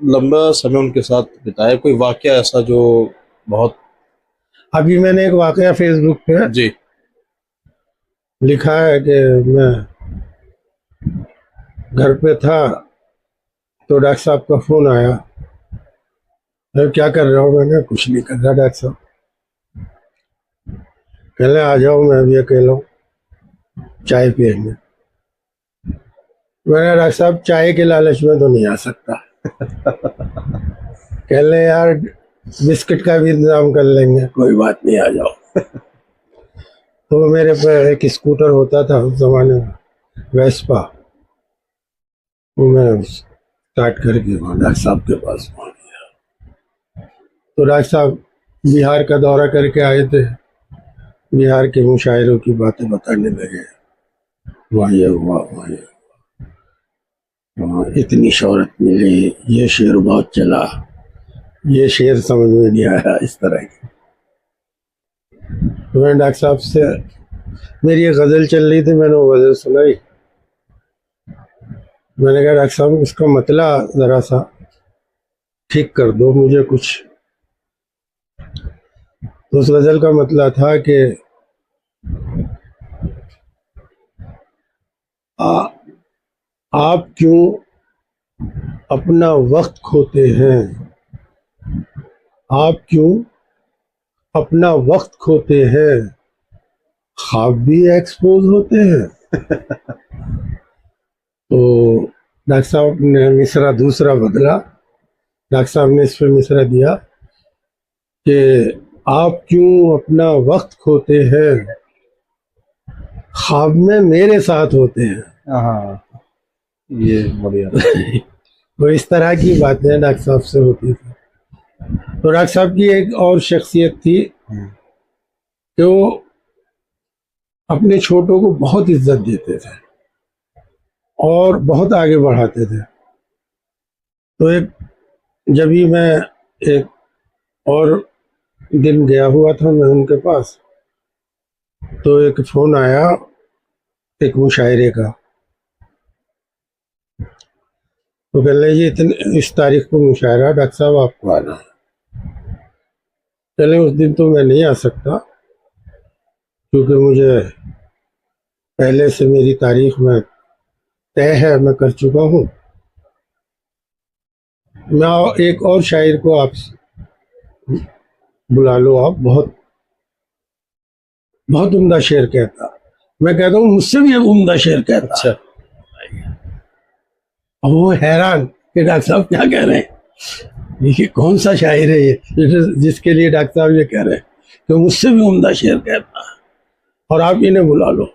लंबा समय उनके साथ बिताया, कोई वाकया ऐसा जो बहुत। अभी मैंने एक वाकया फेसबुक पे जी। लिखा है कि मैं घर पे था तो डॉक्टर साहब का फोन आया। मैं क्या कर रहा हूँ? मैंने कुछ नहीं कर रहा। डॉक्टर साहब कहले आ जाओ, मैं भी अकेला हूँ, चाय पियेंगे। मैंने डॉक्टर साहब चाय के लालच में तो नहीं आ सकता। कहले यार बिस्किट का भी इंतजाम कर लेंगे, कोई बात नहीं, आ जाओ। तो मेरे पे एक स्कूटर होता था उस जमाने में, वेस्पा, वो मैं स्टार्ट करके वहाँ डॉक्टर साहब के पास पहुँच गया। तो डॉक्टर साहब बिहार का दौरा करके आए थे, बिहार के मुशायरों की बातें बताने लगे। वहाँ ये हुआ, वहाँ ये, वहाँ इतनी शोहरत मिली, ये शेर बहुत चला, ये शेर समझ में नहीं आया, इस तरह की। तो मैंने डॉक्टर साहब से, मेरी एक गज़ल चल रही थी, मैंने वो गज़ल सुनाई। मैंने कहा डॉक्टर साहब इसका मतला ज़रा सा ठीक कर दो मुझे कुछ। तो उस गज़ल का मतला था कि आप क्यों अपना वक्त खोते हैं, आप क्यों अपना वक्त खोते हैं, ख्वाब भी एक्सपोज होते हैं। तो डॉक्टर साहब ने मिसरा दूसरा बदला। डॉक्टर साहब ने इस पर मिसरा दिया कि आप क्यों अपना वक्त खोते हैं, ख्वाब में मेरे साथ होते हैं। हाँ, ये बढ़िया। तो इस तरह की बातें डॉक्टर साहब से होती थी। तो डॉक्टर साहब की एक और शख्सियत थी कि वो अपने छोटों को बहुत इज्जत देते थे और बहुत आगे बढ़ाते थे। तो एक जब भी मैं एक और दिन गया हुआ था मैं उनके पास, तो एक फोन आया एक मुशायरे का। तो कह रहे जी इस तारीख को मुशायरा, डॉक्टर साहब आपको आना है। चले उस दिन तो मैं नहीं आ सकता क्योंकि मुझे पहले से मेरी तारीख में तय है, मैं कर चुका हूँ। मैं एक और शायर को आप बुला लो, आप बहुत बहुत उम्दा शेर कहता। मैं कहता हूँ मुझसे भी उम्दा शेर कहता। अच्छा। और वो हैरान कि डॉक्टर साहब क्या कह रहे हैं, ये कौन सा शायर है ये जिसके लिए डॉक्टर साहब ये कह रहे हैं कि मुझसे भी उम्दा शेर कहता है, और आप इन्हें बुला लो।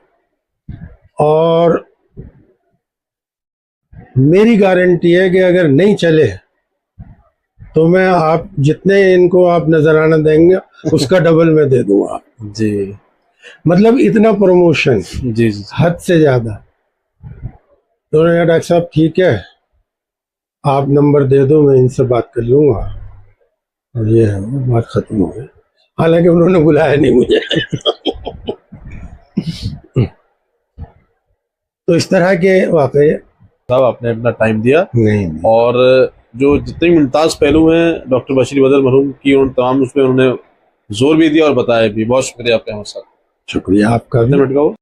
और मेरी गारंटी है कि अगर नहीं चले तो मैं आप जितने इनको आप नजराना देंगे उसका डबल मैं दे दूंगा जी। मतलब इतना प्रमोशन, जी जी। हद से ज्यादा। तो उन्होंने कहा डॉक्टर साहब ठीक है, आप नंबर दे दो, मैं इनसे बात कर लूंगा। और ये है वो बात खत्म हो गई। हालांकि उन्होंने बुलाया नहीं मुझे। तो इस तरह के वाकये। साहब आपने अपना टाइम दिया। नहीं। और जो जितने मुमताज पहलू हैं डॉक्टर बशीर बदर मरहूम की, उन तमाम उसमें उन्होंने जोर भी दिया और बताया भी। बहुत शुक्रिया आपका हमारे साथ। शुक्रिया आपका भी। कितने मिनट का हो?